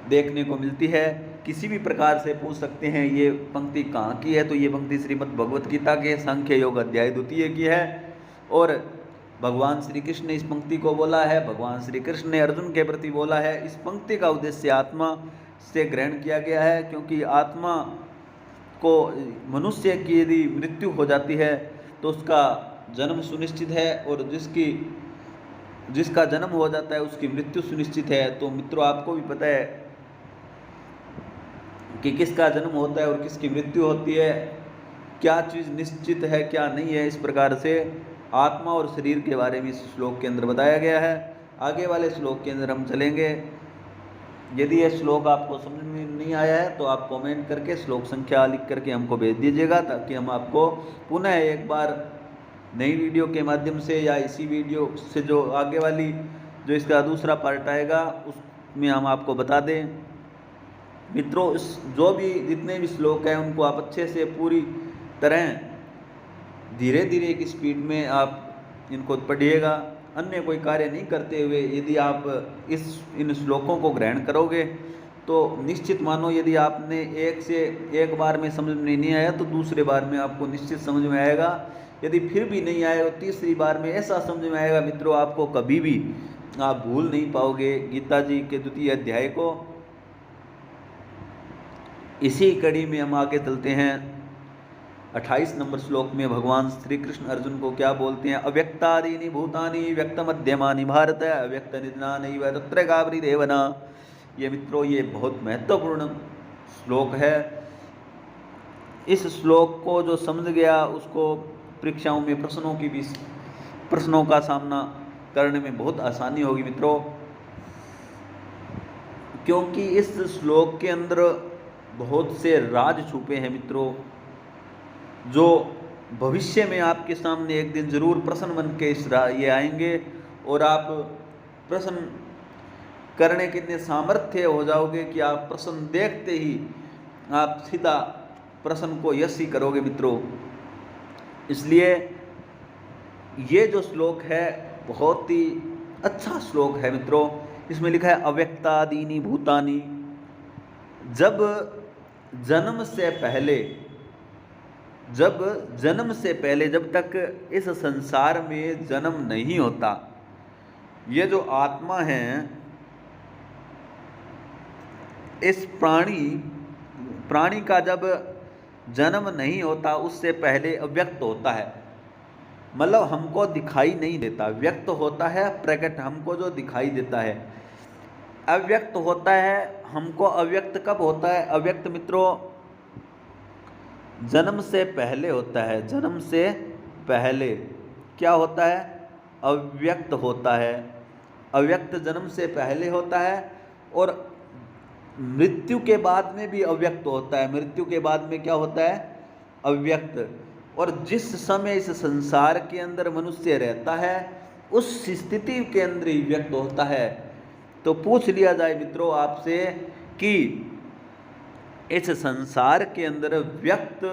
[SPEAKER 2] देखने को मिलती है किसी भी प्रकार से पूछ सकते हैं ये पंक्ति कहाँ की है, तो ये पंक्ति श्रीमद् भगवत गीता के सांख्य योग अध्याय 2 की है। और भगवान श्री कृष्ण ने इस पंक्ति को बोला है, भगवान श्री कृष्ण ने अर्जुन के प्रति बोला है। इस पंक्ति का उद्देश्य आत्मा से ग्रहण किया गया है, क्योंकि आत्मा को मनुष्य की यदि मृत्यु हो जाती है तो उसका जन्म सुनिश्चित है, और जिसका जन्म हो जाता है उसकी मृत्यु सुनिश्चित है। तो मित्रों, आपको भी पता है कि किसका जन्म होता है और किसकी मृत्यु होती है, क्या चीज़ निश्चित है क्या नहीं है। इस प्रकार से आत्मा और शरीर के बारे में इस श्लोक के अंदर बताया गया है। आगे वाले श्लोक के अंदर हम चलेंगे। यदि यह श्लोक आपको समझ में नहीं आया है तो आप कमेंट करके श्लोक संख्या लिख करके हमको भेज दीजिएगा, ताकि हम आपको पुनः एक बार नई वीडियो के माध्यम से या इसी वीडियो से जो आगे वाली जो इसका दूसरा पार्ट आएगा उसमें हम आपको बता दें। मित्रों, जो भी जितने भी श्लोक हैं उनको आप अच्छे से पूरी तरह धीरे धीरे एक स्पीड में आप इनको पढ़िएगा। अन्य कोई कार्य नहीं करते हुए यदि आप इन श्लोकों को ग्रहण करोगे तो निश्चित मानो, यदि आपने एक बार में समझ में नहीं आया तो दूसरे बार में आपको निश्चित समझ में आएगा। यदि फिर भी नहीं आया तो तीसरी बार में ऐसा समझ में आएगा मित्रों, आपको कभी भी आप भूल नहीं पाओगे गीता जी के 2 अध्याय को। इसी कड़ी में हम आगे चलते हैं। 28 नंबर श्लोक में भगवान श्री कृष्ण अर्जुन को क्या बोलते हैं? अव्यक्तादीनि भूतानि व्यक्त मध्यमानि भारत अव्यक्त निधनानैव तत्र गावरी देवना। ये मित्रों, ये बहुत महत्वपूर्ण श्लोक है। इस श्लोक को जो समझ गया उसको परीक्षाओं में प्रश्नों का सामना करने में बहुत आसानी होगी मित्रों, क्योंकि इस श्लोक के अंदर बहुत से राज छुपे हैं मित्रों, जो भविष्य में आपके सामने एक दिन जरूर प्रश्न बन के ये आएंगे, और आप प्रश्न करने के इतने सामर्थ्य हो जाओगे कि आप प्रश्न देखते ही आप सीधा प्रश्न को यस ही करोगे मित्रों। इसलिए ये जो श्लोक है बहुत ही अच्छा श्लोक है मित्रों। इसमें लिखा है अव्यक्तादीनि भूतानि। जब जन्म से पहले जब तक इस संसार में जन्म नहीं होता, ये जो आत्मा है इस प्राणी का जब जन्म नहीं होता उससे पहले अव्यक्त होता है, मतलब हमको दिखाई नहीं देता। व्यक्त होता है प्रकट, हमको जो दिखाई देता है। अव्यक्त होता है हमको। अव्यक्त कब होता है? अव्यक्त मित्रों जन्म से पहले होता है। जन्म से पहले क्या होता है? अव्यक्त होता है। अव्यक्त जन्म से पहले होता है, और मृत्यु के बाद में भी अव्यक्त होता है। मृत्यु के बाद में क्या होता है? अव्यक्त। और जिस समय इस संसार के अंदर मनुष्य रहता है उस स्थिति के अंदर ही व्यक्त होता है। तो पूछ लिया जाए मित्रों आपसे कि इस संसार के अंदर व्यक्त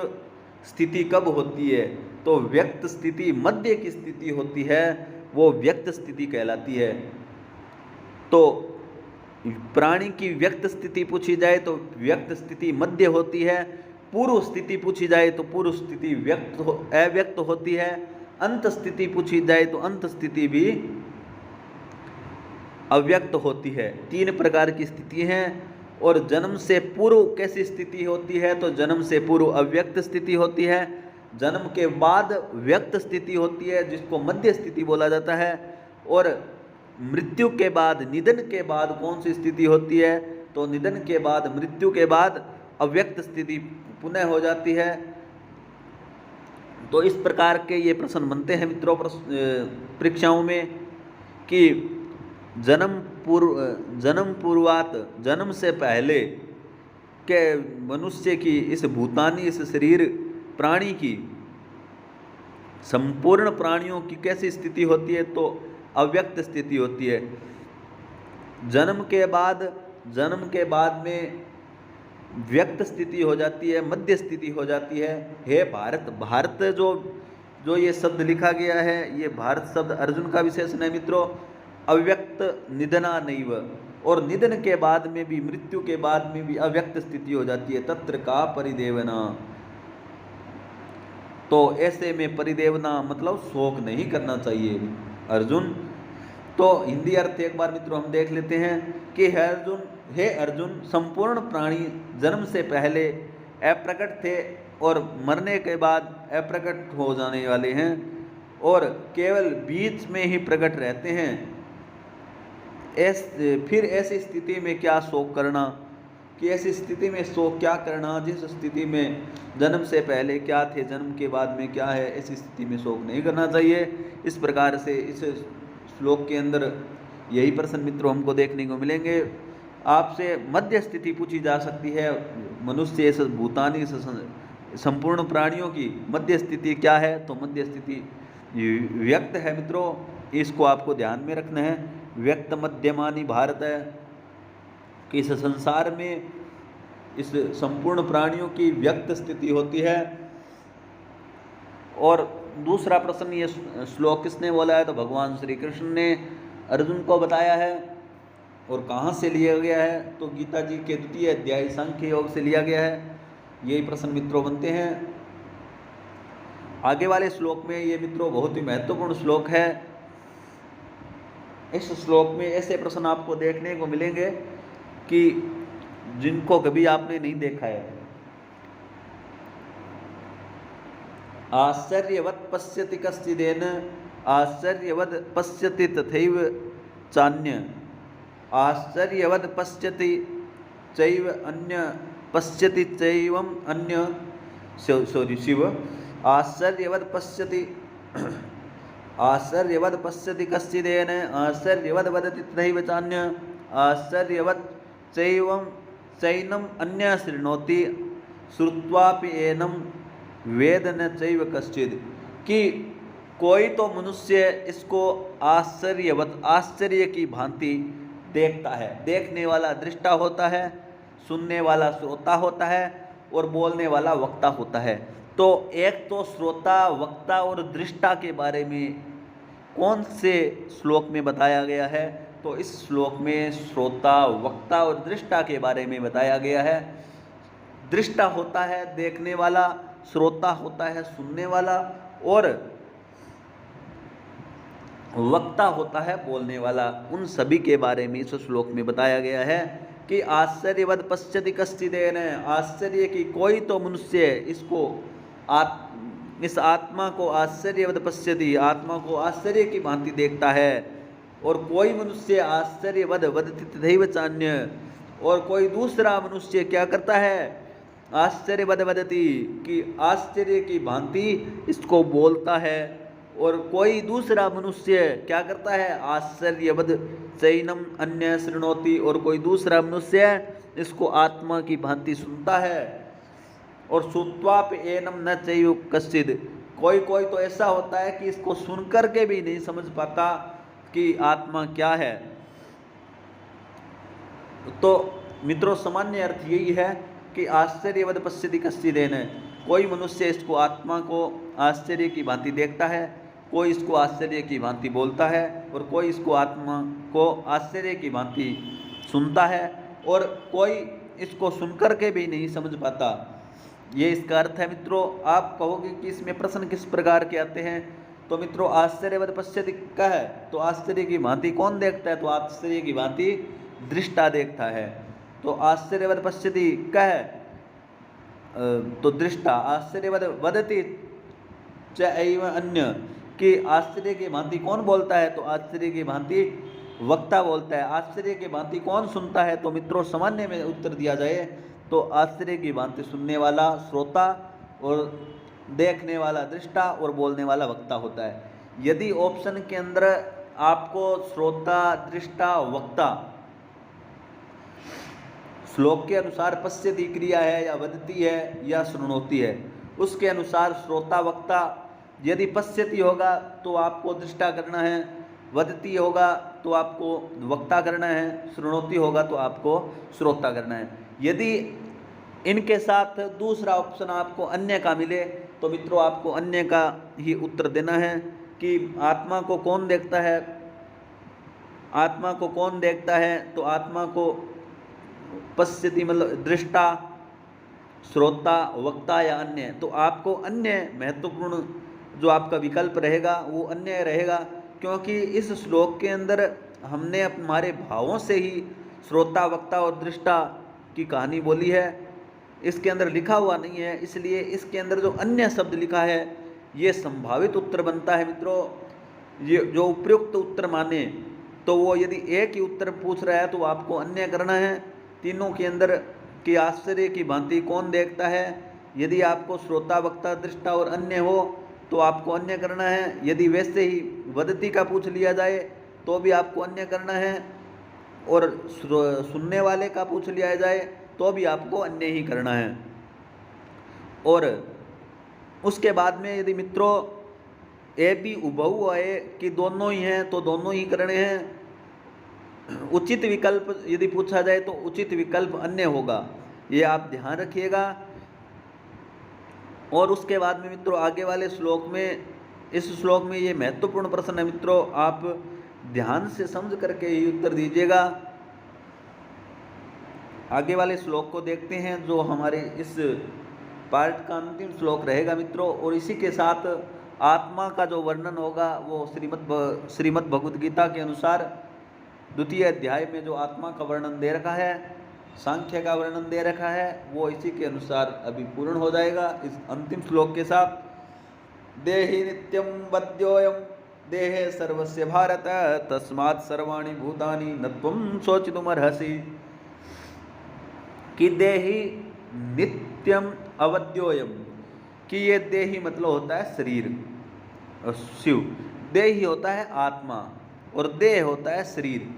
[SPEAKER 2] स्थिति कब होती है, तो व्यक्त स्थिति मध्य की स्थिति होती है, वो व्यक्त स्थिति कहलाती है। तो प्राणी की व्यक्त स्थिति पूछी जाए तो व्यक्त स्थिति मध्य होती है। पूर्व स्थिति पूछी जाए तो पूर्व स्थिति अव्यक्त होती है। अंत स्थिति पूछी जाए तो अंत स्थिति भी अव्यक्त होती है। 3 प्रकार की स्थिति हैं। और जन्म से पूर्व कैसी स्थिति होती है? तो जन्म से पूर्व अव्यक्त स्थिति होती है। जन्म के बाद व्यक्त स्थिति होती है, जिसको मध्य स्थिति बोला जाता है। और मृत्यु के बाद, निधन के बाद कौन सी स्थिति होती है? तो निधन के बाद, मृत्यु के बाद अव्यक्त स्थिति पुनः हो जाती है। तो इस प्रकार के ये प्रश्न बनते हैं मित्रों परीक्षाओं में कि जन्म पूर्वात, जन्म से पहले के मनुष्य की, इस भूतानी, इस शरीर प्राणी की, संपूर्ण प्राणियों की कैसी स्थिति होती है? तो अव्यक्त स्थिति होती है। जन्म के बाद में व्यक्त स्थिति हो जाती है, मध्य स्थिति हो जाती है। हे भारत जो ये शब्द लिखा गया है, ये भारत शब्द अर्जुन का विशेषण है मित्रों। अव्यक्त निधना नैव, और निधन के बाद में भी, मृत्यु के बाद में भी अव्यक्त स्थिति हो जाती है, तत्र का परिदेवना। तो ऐसे में परिदेवना मतलब शोक नहीं करना चाहिए अर्जुन। तो हिंदी अर्थ एक बार मित्रों हम देख लेते हैं कि हे अर्जुन, संपूर्ण प्राणी जन्म से पहले अप्रकट थे और मरने के बाद अप्रकट हो जाने वाले हैं और केवल बीच में ही प्रकट रहते हैं। फिर ऐसी स्थिति में क्या शोक करना, कि ऐसी स्थिति में शोक क्या करना जिस स्थिति में जन्म से पहले क्या थे, जन्म के बाद में क्या है, ऐसी स्थिति में शोक नहीं करना चाहिए। इस प्रकार से इस श्लोक के अंदर यही प्रश्न मित्रों हमको देखने को मिलेंगे। आपसे मध्य स्थिति पूछी जा सकती है, मनुष्य से भूतानी से संपूर्ण प्राणियों की मध्य स्थिति क्या है, तो मध्य स्थिति व्यक्त है मित्रों, इसको आपको ध्यान में रखना है। व्यक्त मध्यमानी भारत है कि इस संसार में इस संपूर्ण प्राणियों की व्यक्त स्थिति होती है। और दूसरा प्रश्न ये श्लोक किसने बोला है, तो भगवान श्री कृष्ण ने अर्जुन को बताया है। और कहाँ से लिया गया है, तो गीता जी के 2 अध्याय सांख्य योग से लिया गया है। यही प्रश्न मित्रों बनते हैं। आगे वाले श्लोक में ये मित्रों बहुत ही महत्वपूर्ण श्लोक है। इस श्लोक में ऐसे प्रश्न आपको देखने को मिलेंगे कि जिनको कभी आपने नहीं देखा है। आश्चर्यवत् पश्यति कश्चिदेन आश्चर्यवत् पश्यति तथैव चान्य आश्चर्यवत् पश्यति चैव अन्य पश्यति चैवम अन्य शिव आश्चर्यवत् पश्यति कश्चिदेन आश्चर्यवत् वदति तथैव चान्य आश्चर्यवत् चैवं चैनम अन्य शृणोति श्रुत्वापि एनं वेद न चैव कश्चित्, कि कोई तो मनुष्य इसको आश्चर्यवत् आश्चर्य की भांति देखता है, देखने वाला दृष्टा होता है, सुनने वाला श्रोता होता है और बोलने वाला वक्ता होता है। तो एक तो श्रोता, वक्ता और दृष्टा के बारे में कौन से श्लोक में बताया गया है, तो इस श्लोक में श्रोता, वक्ता और दृष्टा के बारे में बताया गया है। दृष्टा होता है देखने वाला, श्रोता होता है सुनने वाला और वक्ता होता है बोलने वाला। उन सभी के बारे में इस श्लोक में बताया गया है कि आश्चर्यवत् पश्यति कश्चिदेन, आश्चर्य की कोई तो मनुष्य इसको इस आत्मा को आश्चर्यवत् पश्यति, आत्मा को आश्चर्य की भांति देखता है। और कोई मनुष्य आश्चर्यवत् वदति तथैव चान्य, और कोई दूसरा मनुष्य क्या करता है, आश्चर्यवत् वदति कि आश्चर्य की भांति इसको बोलता है। और कोई दूसरा मनुष्य क्या करता है, आश्चर्यवत् चैनम अन्य शृणोति, और कोई दूसरा मनुष्य इसको आत्मा की भांति सुनता है। और श्रुत्वापि एनं न चैव कश्चित्, कोई कोई तो ऐसा होता है कि इसको सुन करके भी नहीं समझ पाता कि आत्मा क्या है। तो मित्रों सामान्य अर्थ यही है कि आश्चर्यवत् पश्यति कश्चिदेन, कोई मनुष्य इसको आत्मा को आश्चर्य की भांति देखता है, कोई इसको आश्चर्य की भांति बोलता है और कोई इसको आत्मा को आश्चर्य की भांति सुनता है, और कोई इसको सुनकर के भी नहीं समझ पाता। ये इसका अर्थ है मित्रों। आप कहोगे कि इसमें प्रश्न किस प्रकार के आते हैं, तो मित्रों आश्चर्यवत् पश्यति का है, तो आश्चर्य की भांति कौन देखता है, तो आश्चर्य की भांति दृष्टा देखता है। तो आश्चर्यवत् पश्यति का है तो दृष्टा, आश्चर्यवत् वदति च एव अन्य, कि आश्चर्य की भांति कौन बोलता है, तो आश्चर्य की भांति वक्ता बोलता है। आश्चर्य की भांति कौन सुनता है, तो मित्रों सामान्य में उत्तर दिया जाए तो आश्चर्य की भांति सुनने वाला श्रोता और देखने वाला दृष्टा और बोलने वाला वक्ता होता है। यदि ऑप्शन के अंदर आपको श्रोता, दृष्टा, वक्ता श्लोक के अनुसार पश्यति क्रिया है या वदति है या शृणोति है, उसके अनुसार श्रोता वक्ता, यदि पश्यति होगा तो आपको दृष्टा करना है, वदति होगा तो आपको वक्ता करना है, शृणोति होगा तो आपको श्रोता करना है। यदि इनके साथ दूसरा ऑप्शन आपको अन्य का मिले तो मित्रों आपको अन्य का ही उत्तर देना है कि आत्मा को कौन देखता है, आत्मा को कौन देखता है? तो आत्मा को पश्यति मतलब दृष्टा, श्रोता, वक्ता या अन्य। तो आपको अन्य महत्वपूर्ण जो आपका विकल्प रहेगा वो अन्य रहेगा, क्योंकि इस श्लोक के अंदर हमने हमारे भावों से ही श्रोता, वक्ता और दृष्टा की कहानी बोली है। इसके अंदर लिखा हुआ नहीं है, इसलिए इसके अंदर जो अन्य शब्द लिखा है ये संभावित उत्तर बनता है मित्रों। ये जो उपयुक्त उत्तर माने, तो वो यदि एक ही उत्तर पूछ रहा है तो आपको अन्य करना है। तीनों के अंदर कि आश्चर्य की भांति कौन देखता है, यदि आपको श्रोता, वक्ता, दृष्टा और अन्य हो तो आपको अन्य करना है। यदि वैसे ही वदती का पूछ लिया जाए तो भी आपको अन्य करना है, और सुनने वाले का पूछ लिया जाए तो भी आपको अन्य ही करना है। और उसके बाद में यदि मित्रों ए भी उभऊ आए कि दोनों ही हैं तो दोनों ही करने हैं। उचित विकल्प यदि पूछा जाए तो उचित विकल्प अन्य होगा, ये आप ध्यान रखिएगा। और उसके बाद में मित्रों आगे वाले श्लोक में, इस श्लोक में ये महत्वपूर्ण प्रश्न है मित्रों, आप ध्यान से समझ करके ही उत्तर दीजिएगा। आगे वाले श्लोक को देखते हैं जो हमारे इस पार्ट का अंतिम श्लोक रहेगा मित्रों। और इसी के साथ आत्मा का जो वर्णन होगा वो श्रीमद् भगवद गीता के अनुसार द्वितीय अध्याय में जो आत्मा का वर्णन दे रखा है, सांख्य का वर्णन दे रखा है, वो इसी के अनुसार अभी पूर्ण हो जाएगा इस अंतिम श्लोक के साथ। देहि नित्यं वद्योऽयं देहे सर्वस्य भारत तस्मात् सर्वाणि भूतानि न त्वं शोचितुमर्हसि। कि देहि नित्यम अवद्योयम, कि ये देहि मतलब होता है शरीर, शिव। देहि होता है आत्मा और देह होता है शरीर।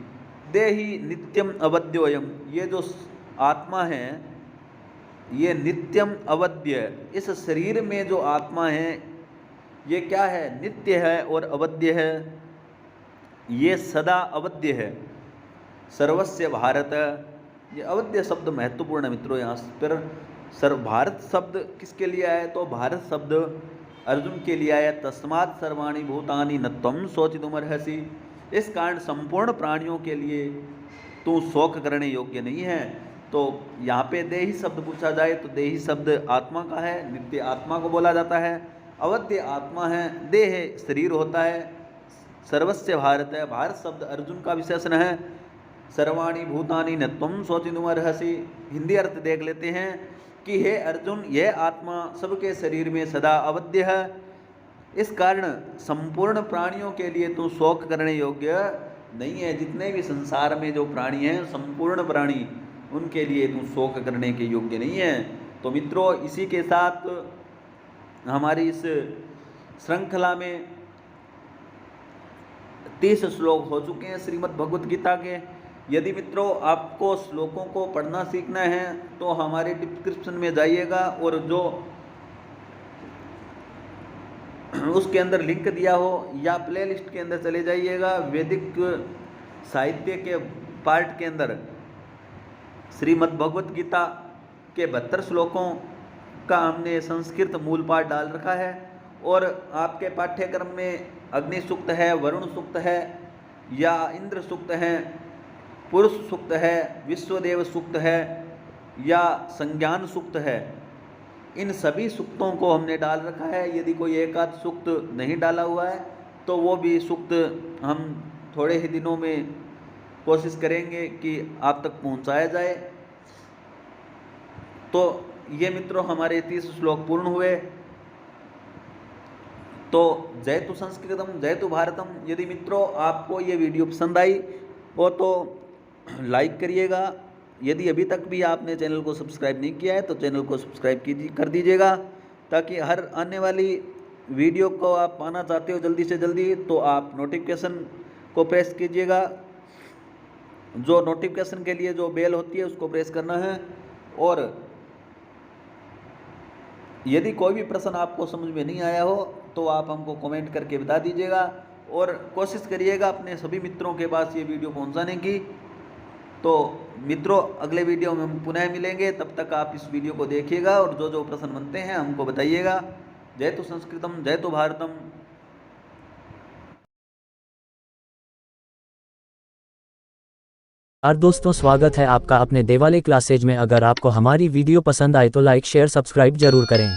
[SPEAKER 2] देहि नित्यम अवद्योयम, ये जो आत्मा है ये नित्यम अवध्य, इस शरीर में जो आत्मा है ये क्या है? नित्य है और अवध्य है, ये सदा अवध्य है। सर्वस्य भारत, ये अवध्य शब्द महत्वपूर्ण है मित्रों। यहाँ पर भारत शब्द किसके लिए आया? तो भारत शब्द अर्जुन के लिए आया। तस्मात् सर्वाणि भूतानि न त्वं शोचितुमर्हसि, इस कारण संपूर्ण प्राणियों के लिए तू शोक करने योग्य नहीं है। तो यहाँ पे देही शब्द पूछा जाए तो देही शब्द आत्मा का है, नित्य आत्मा को बोला जाता है। अवध्य आत्मा है, देह शरीर होता है। सर्वस्य भारत है, भारत शब्द अर्जुन का विशेषण है। सर्वाणि भूतानि न त्वं शोचितुमर्हसि, हिंदी अर्थ देख लेते हैं कि हे अर्जुन, यह आत्मा सबके शरीर में सदा अवध्य है, इस कारण संपूर्ण प्राणियों के लिए तो शोक करने योग्य नहीं है। जितने भी संसार में जो प्राणी हैं, संपूर्ण प्राणी, उनके लिए तो शोक करने के योग्य नहीं है। तो मित्रों इसी के साथ हमारी इस श्रृंखला में 30 श्लोक हो चुके हैं श्रीमद् भगवद गीता के। यदि मित्रों आपको श्लोकों को पढ़ना सीखना है तो हमारे डिस्क्रिप्शन में जाइएगा और जो उसके अंदर लिंक दिया हो या प्लेलिस्ट के अंदर चले जाइएगा। वैदिक साहित्य के पार्ट के अंदर श्रीमद् भगवद गीता के 72 श्लोकों का हमने संस्कृत मूल पाठ डाल रखा है। और आपके पाठ्यक्रम में अग्नि सूक्त है, वरुण सूक्त है या इंद्र सूक्त है, पुरुष सूक्त है, विश्वदेव सूक्त है या संज्ञान सूक्त है, इन सभी सूक्तों को हमने डाल रखा है। यदि कोई एक आध सूक्त नहीं डाला हुआ है तो वो भी सूक्त हम थोड़े ही दिनों में कोशिश करेंगे कि आप तक पहुंचाया जाए। तो ये मित्रों हमारे 30 श्लोक पूर्ण हुए। तो जयतु संस्कृतम जयतु भारतम। यदि मित्रों आपको ये वीडियो पसंद आई हो तो लाइक करिएगा। यदि अभी तक भी आपने चैनल को सब्सक्राइब नहीं किया है तो चैनल को सब्सक्राइब कर दीजिएगा, ताकि हर आने वाली वीडियो को आप पाना चाहते हो जल्दी से जल्दी तो आप नोटिफिकेशन को प्रेस कीजिएगा। जो नोटिफिकेशन के लिए जो बेल होती है उसको प्रेस करना है। और यदि कोई भी प्रश्न आपको समझ में नहीं आया हो तो आप हमको कमेंट करके बता दीजिएगा और कोशिश करिएगा अपने सभी मित्रों के पास ये वीडियो पहुंचाने की। तो मित्रों अगले वीडियो में हम पुनः मिलेंगे, तब तक आप इस वीडियो को देखिएगा और जो जो प्रश्न बनते हैं हमको बताइएगा। जयतु संस्कृतम जयतु भारतम।
[SPEAKER 1] और दोस्तों स्वागत है आपका अपने देवालय क्लासेज में। अगर आपको हमारी वीडियो पसंद आए तो लाइक शेयर सब्सक्राइब जरूर करें।